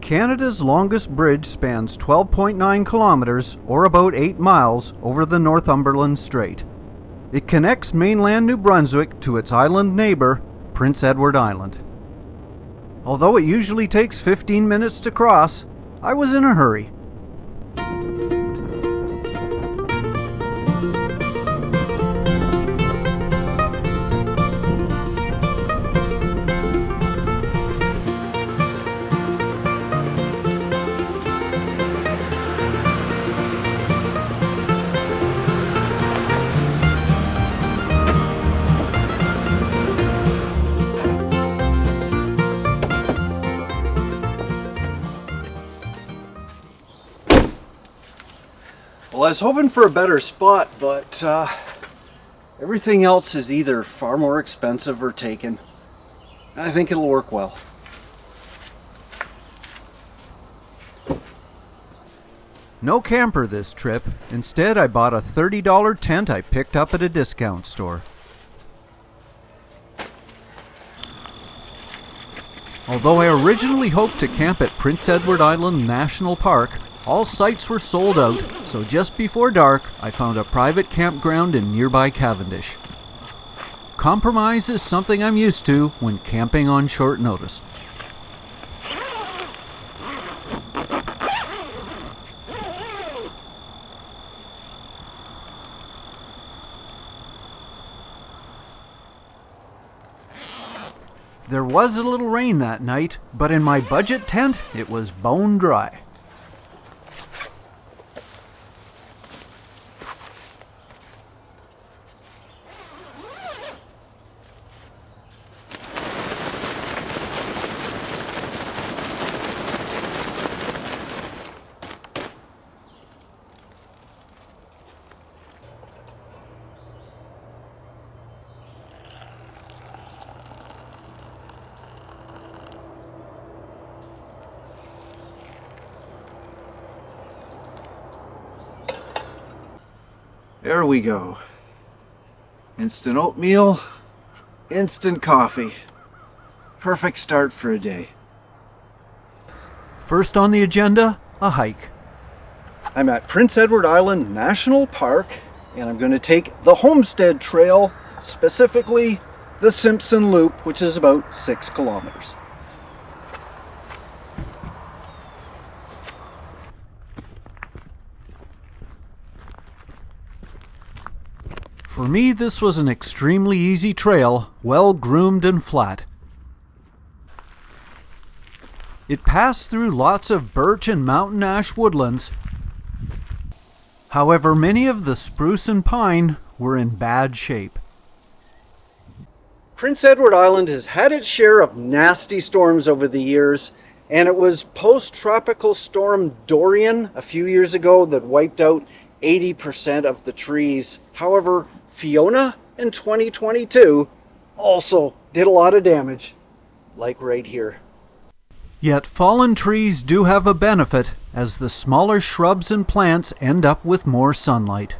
Canada's longest bridge spans 12.9 kilometers, or about 8 miles, over the Northumberland Strait. It connects mainland New Brunswick to its island neighbor, Prince Edward Island. Although it usually takes 15 minutes to cross, I was in a hurry. Well, I was hoping for a better spot, but everything else is either far more expensive or taken. I think it'll work well. No camper this trip. Instead, I bought a $30 tent I picked up at a discount store. Although I originally hoped to camp at Prince Edward Island National Park, all sites were sold out, so just before dark, I found a private campground in nearby Cavendish. Compromise is something I'm used to when camping on short notice. There was a little rain that night, but in my budget tent, it was bone dry. There we go. Instant oatmeal, instant coffee. Perfect start for a day. First on the agenda, a hike. I'm at Prince Edward Island National Park, and I'm going to take the Homestead Trail, specifically the Simpson Loop, which is about 6 kilometers. For me, this was an extremely easy trail, well groomed and flat. It passed through lots of birch and mountain ash woodlands. However, many of the spruce and pine were in bad shape. Prince Edward Island has had its share of nasty storms over the years, and it was post-tropical storm Dorian a few years ago that wiped out 80% of the trees. However, Fiona in 2022 also did a lot of damage, like right here. Yet fallen trees do have a benefit, as the smaller shrubs and plants end up with more sunlight.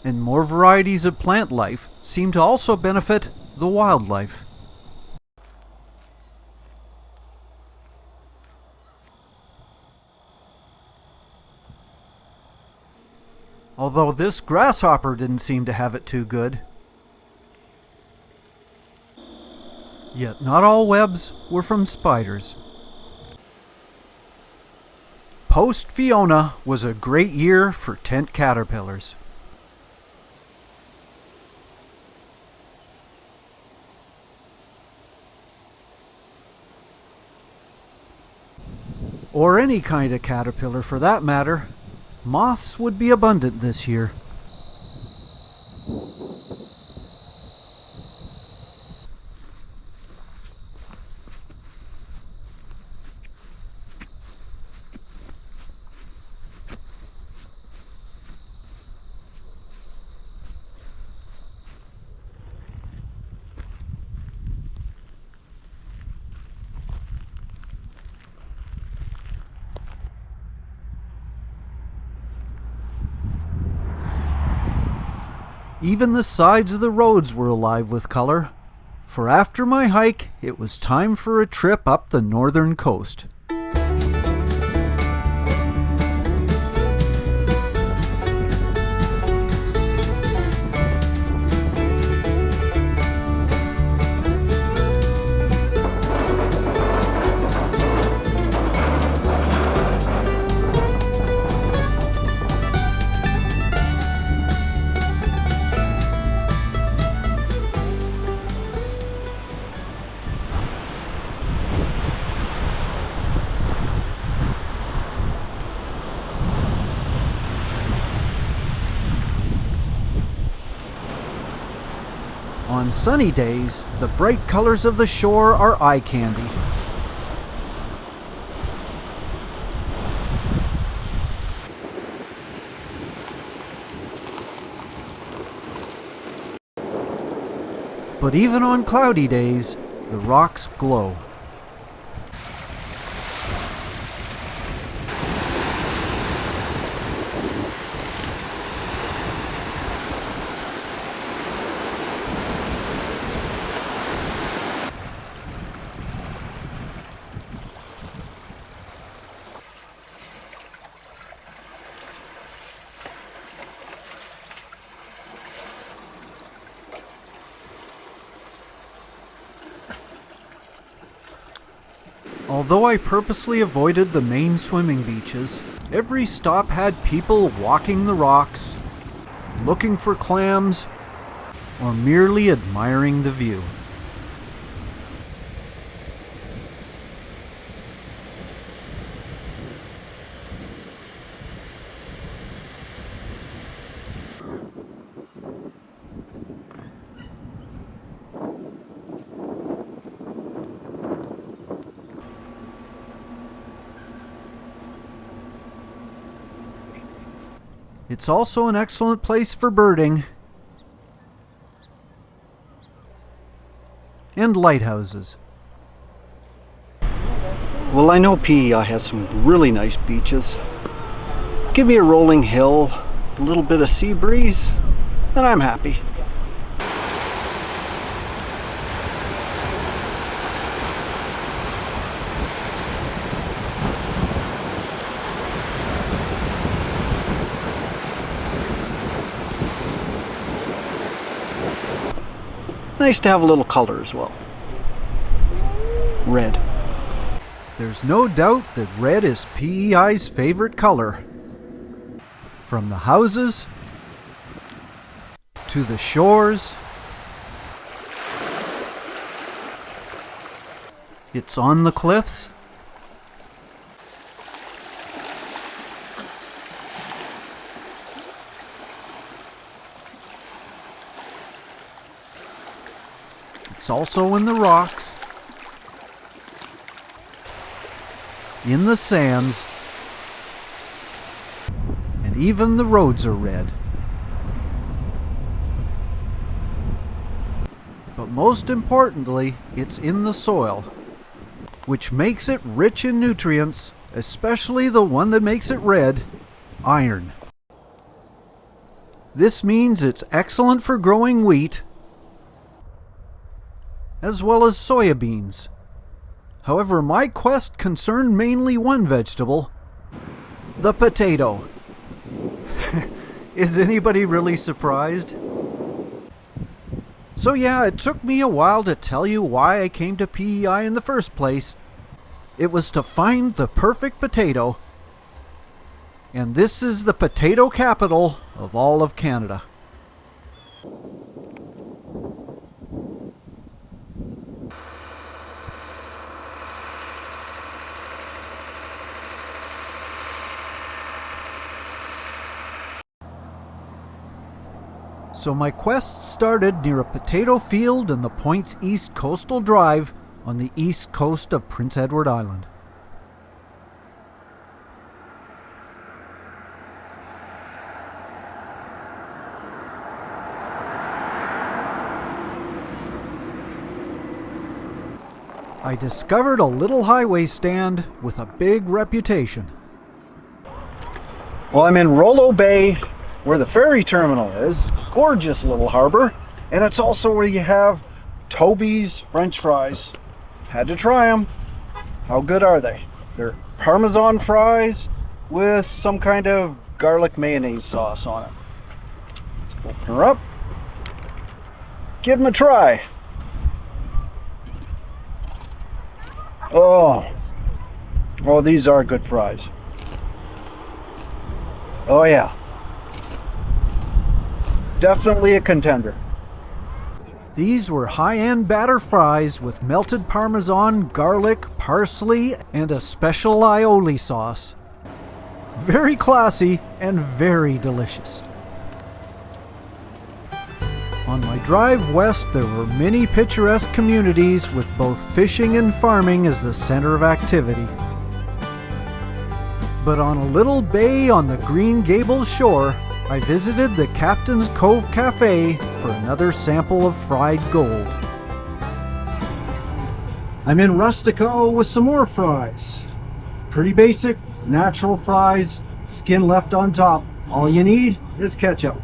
And more varieties of plant life seem to also benefit the wildlife. Although this grasshopper didn't seem to have it too good. Yet not all webs were from spiders. Post-Fiona was a great year for tent caterpillars. Or any kind of caterpillar for that matter. Moths would be abundant this year. Even the sides of the roads were alive with color, for after my hike, it was time for a trip up the northern coast. On sunny days, the bright colors of the shore are eye candy. But even on cloudy days, the rocks glow. Although I purposely avoided the main swimming beaches, every stop had people walking the rocks, looking for clams, or merely admiring the view. It's also an excellent place for birding and lighthouses. Well, I know PEI has some really nice beaches. Give me a rolling hill, a little bit of sea breeze, and I'm happy. Nice to have a little color as well. Red. There's no doubt that red is PEI's favorite color. From the houses to the shores, it's on the cliffs, it's also in the rocks, in the sands, and even the roads are red. But most importantly, it's in the soil, which makes it rich in nutrients, especially the one that makes it red, iron. This means it's excellent for growing wheat, as well as soybeans. However, my quest concerned mainly one vegetable, the potato. Is anybody really surprised? So yeah, it took me a while to tell you why I came to PEI in the first place. It was to find the perfect potato. And this is the potato capital of all of Canada. So my quest started near a potato field in the Points East Coastal Drive on the east coast of Prince Edward Island. I discovered a little highway stand with a big reputation. Well, I'm in Rollo Bay, where the ferry terminal is. gorgeous little harbor, and it's also where you have Toby's French fries. Had to try them. How good are they? They're Parmesan fries with some kind of garlic mayonnaise sauce on it. Let's open her up. Give them a try. Oh, these are good fries. Oh yeah. Definitely a contender. These were high-end batter fries with melted Parmesan, garlic, parsley, and a special aioli sauce. Very classy and very delicious. On my drive west, there were many picturesque communities with both fishing and farming as the center of activity. But on a little bay on the Green Gables shore, I visited the Captain's Cove Cafe for another sample of fried gold. I'm in Rustico with some more fries. Pretty basic, natural fries, skin left on top. All you need is ketchup.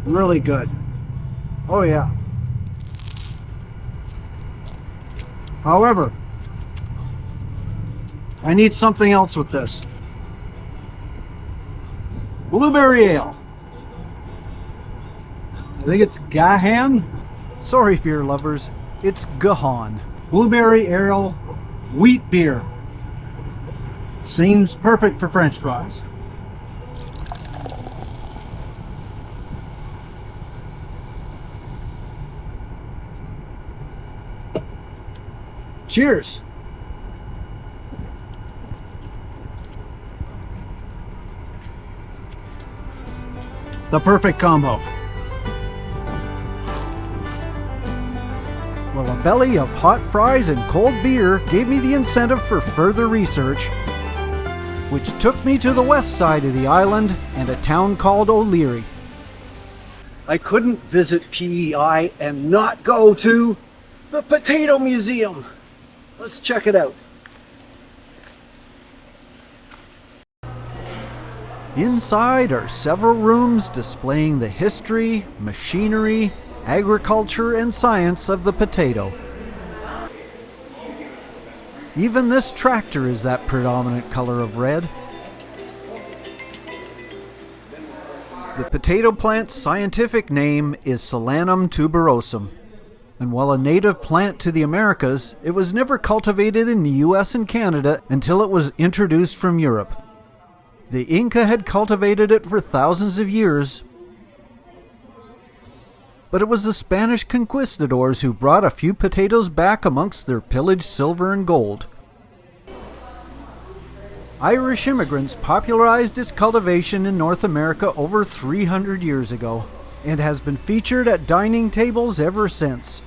Really good. Oh yeah. However, I need something else with this. Blueberry ale. I think it's Gahan. Sorry, beer lovers, it's Gahan. Blueberry ale, wheat beer. Seems perfect for French fries. Cheers. The perfect combo. Well, a belly of hot fries and cold beer gave me the incentive for further research, which took me to the west side of the island and a town called O'Leary. I couldn't visit PEI and not go to the Potato Museum. Let's check it out. Inside are several rooms displaying the history, machinery, agriculture, and science of the potato. Even this tractor is that predominant color of red. The potato plant's scientific name is Solanum tuberosum, and while a native plant to the Americas, it was never cultivated in the US and Canada until it was introduced from Europe. The Inca had cultivated it for thousands of years, but it was the Spanish conquistadors who brought a few potatoes back amongst their pillaged silver and gold. Irish immigrants popularized its cultivation in North America over 300 years ago, and has been featured at dining tables ever since.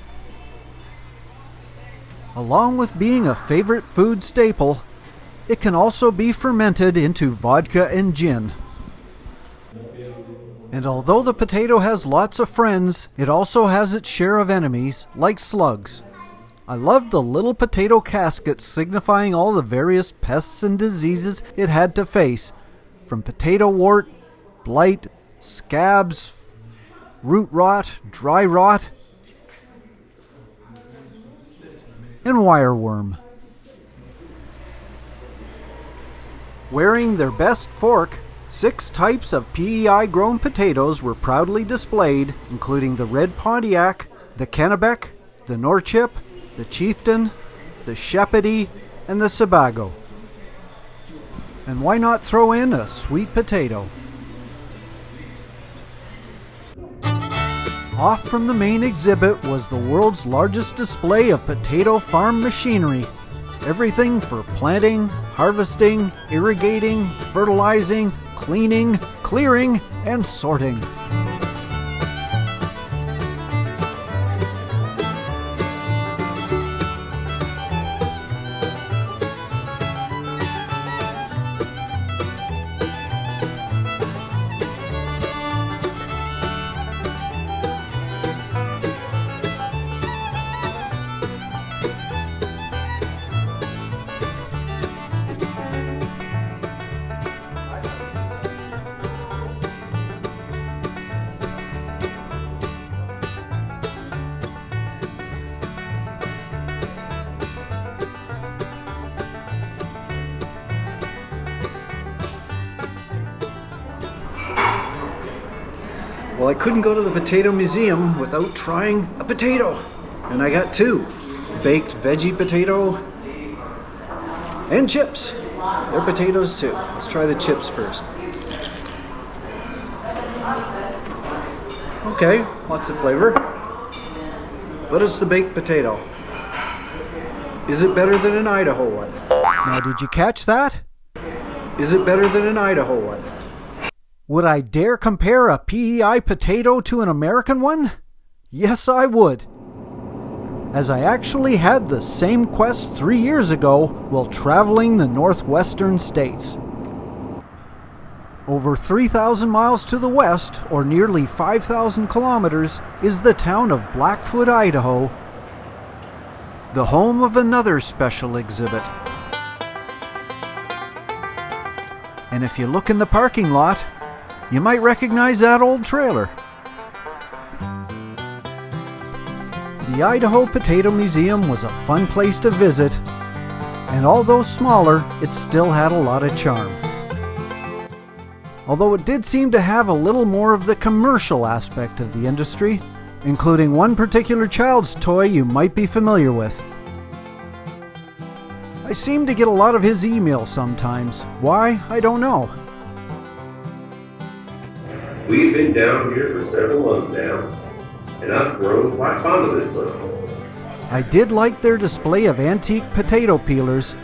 Along with being a favorite food staple, it can also be fermented into vodka and gin. And although the potato has lots of friends, it also has its share of enemies, like slugs. I love the little potato caskets signifying all the various pests and diseases it had to face, from potato wart, blight, scabs, root rot, dry rot, and wireworm. Wearing their best fork, 6 types of PEI-grown potatoes were proudly displayed, including the Red Pontiac, the Kennebec, the Norchip, the Chieftain, the Shepedy, and the Sebago. And why not throw in a sweet potato? Off from the main exhibit was the world's largest display of potato farm machinery. Everything for planting, harvesting, irrigating, fertilizing, cleaning, clearing, and sorting. Well, I couldn't go to the potato museum without trying a potato. And I got two. Baked veggie potato and chips. They're potatoes too. Let's try the chips first. Okay, lots of flavor. But it's the baked potato. Is it better than an Idaho one? Now, did you catch that? Is it better than an Idaho one? Would I dare compare a PEI potato to an American one? Yes, I would. As I actually had the same quest 3 years ago while traveling the northwestern states. Over 3,000 miles to the west, or nearly 5,000 kilometers, is the town of Blackfoot, Idaho, the home of another special exhibit. And if you look in the parking lot, you might recognize that old trailer. The Idaho Potato Museum was a fun place to visit, and although smaller, it still had a lot of charm. Although it did seem to have a little more of the commercial aspect of the industry, including one particular child's toy you might be familiar with. I seem to get a lot of his emails sometimes. Why? I don't know. We've been down here for several months now, and I've grown quite fond of this place. I did like their display of antique potato peelers.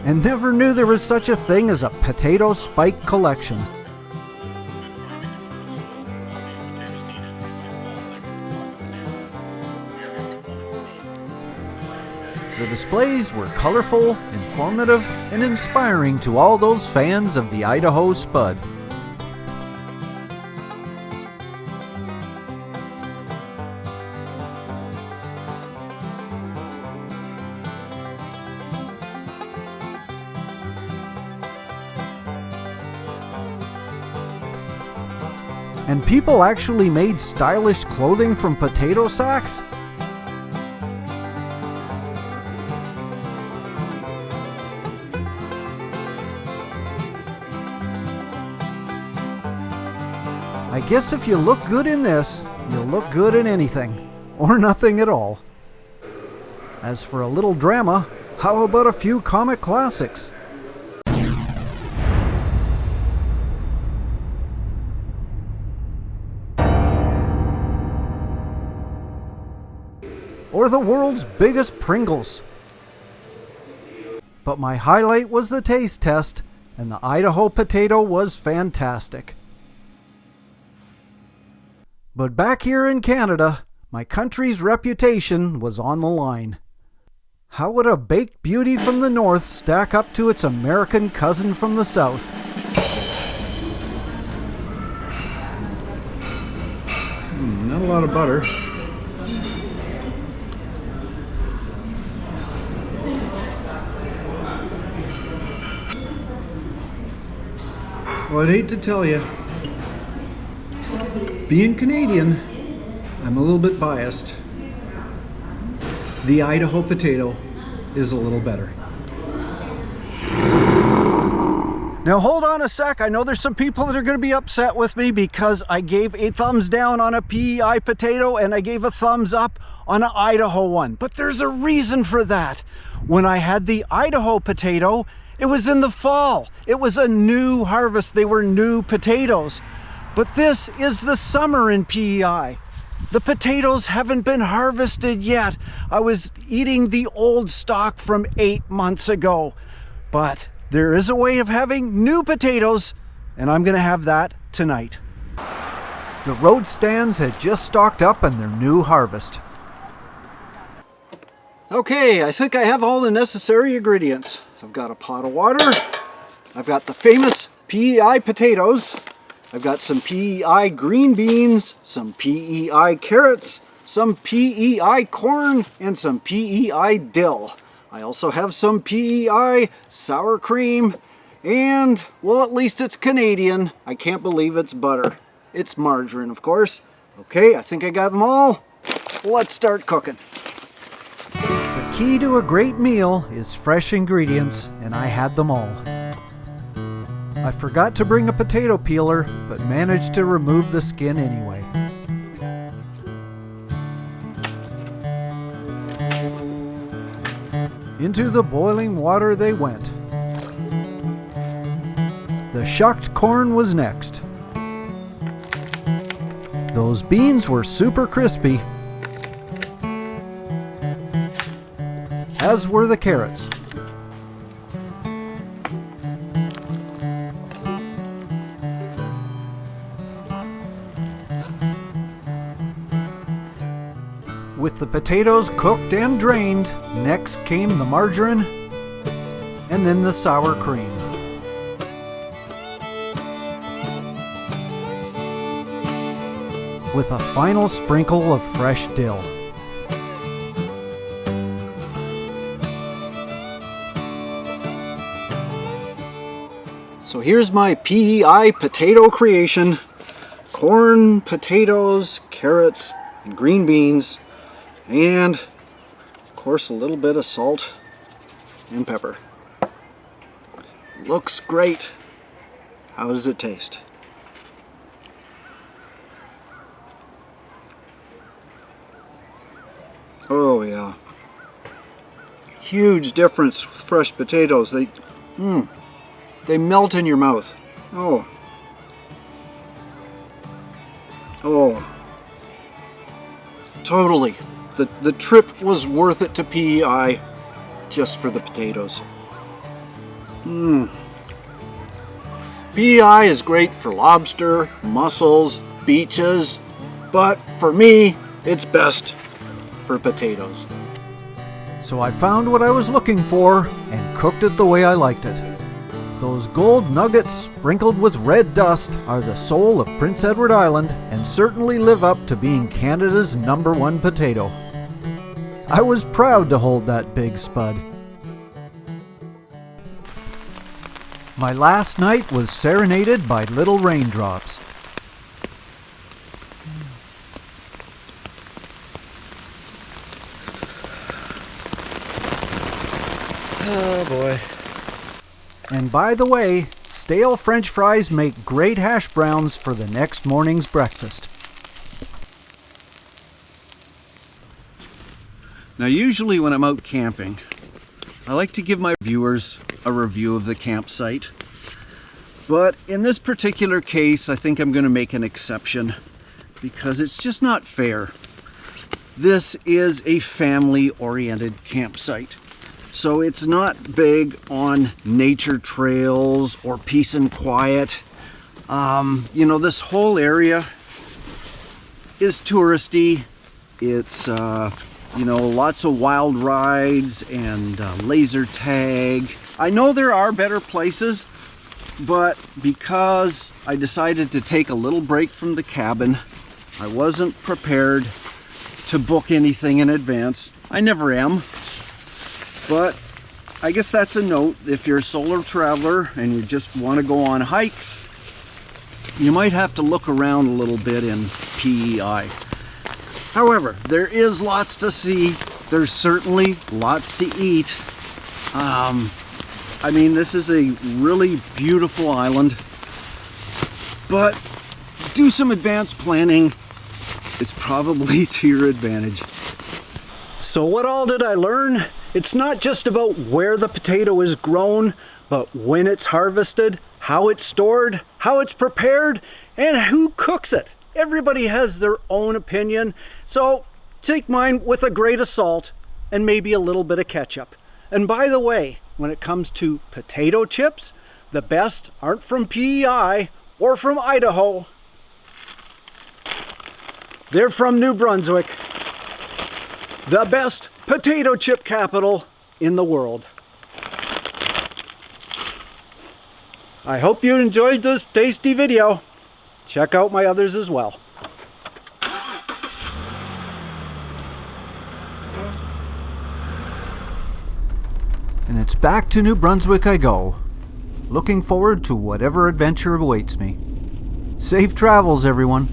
And never knew there was such a thing as a potato spike collection. The displays were colorful, informative, and inspiring to all those fans of the Idaho Spud. And people actually made stylish clothing from potato sacks? I guess if you look good in this, you'll look good in anything, or nothing at all. As for a little drama, how about a few comic classics? Or the world's biggest Pringles. But my highlight was the taste test, and the Idaho potato was fantastic. But back here in Canada, my country's reputation was on the line. How would a baked beauty from the north stack up to its American cousin from the south? Not a lot of butter. Well, I'd hate to tell you, being Canadian, I'm a little bit biased. The Idaho potato is a little better. Now hold on a sec. I know there's some people that are going to be upset with me because I gave a thumbs down on a PEI potato and I gave a thumbs up on an Idaho one. But there's a reason for that. When I had the Idaho potato, it was in the fall. It was a new harvest. They were new potatoes. But this is the summer in PEI. The potatoes haven't been harvested yet. I was eating the old stock from 8 months ago. But there is a way of having new potatoes, and I'm gonna have that tonight. The road stands had just stocked up on their new harvest. Okay, I think I have all the necessary ingredients. I've got a pot of water. I've got the famous PEI potatoes. I've got some PEI green beans, some PEI carrots, some PEI corn, and some PEI dill. I also have some PEI sour cream, and, well, at least it's Canadian. I can't believe it's butter. It's margarine, of course. Okay, I think I got them all. Let's start cooking. The key to a great meal is fresh ingredients, and I had them all. I forgot to bring a potato peeler, but managed to remove the skin anyway. Into the boiling water they went. The shucked corn was next. Those beans were super crispy, as were the carrots. With the potatoes cooked and drained, next came the margarine and then the sour cream. With a final sprinkle of fresh dill. So here's my PEI potato creation. Corn, potatoes, carrots, and green beans, and of course a little bit of salt and pepper. Looks great. How does it taste? Oh yeah. Huge difference with fresh potatoes. They melt in your mouth. Oh. Totally. The trip was worth it to PEI just for the potatoes. PEI is great for lobster, mussels, beaches, but for me, it's best for potatoes. So I found what I was looking for and cooked it the way I liked it. Those gold nuggets sprinkled with red dust are the soul of Prince Edward Island and certainly live up to being Canada's #1 potato. I was proud to hold that big spud. My last night was serenaded by little raindrops. Oh boy. And by the way, stale French fries make great hash browns for the next morning's breakfast. Now usually when I'm out camping, I like to give my viewers a review of the campsite. But in this particular case, I think I'm going to make an exception because it's just not fair. This is a family-oriented campsite. So it's not big on nature trails or peace and quiet. This whole area is touristy. It's, lots of wild rides and laser tag. I know there are better places, but because I decided to take a little break from the cabin, I wasn't prepared to book anything in advance. I never am. But I guess that's a note. If you're a solo traveler and you just want to go on hikes, you might have to look around a little bit in PEI. However, there is lots to see. There's certainly lots to eat. This is a really beautiful island. But do some advanced planning. It's probably to your advantage. So what all did I learn? It's not just about where the potato is grown, but when it's harvested, how it's stored, how it's prepared, and who cooks it. Everybody has their own opinion, so take mine with a grain of salt and maybe a little bit of ketchup. And by the way, when it comes to potato chips, the best aren't from PEI or from Idaho. They're from New Brunswick, the best potato chip capital in the world. I hope you enjoyed this tasty video. Check out my others as well. And it's back to New Brunswick I go, looking forward to whatever adventure awaits me. Safe travels, everyone.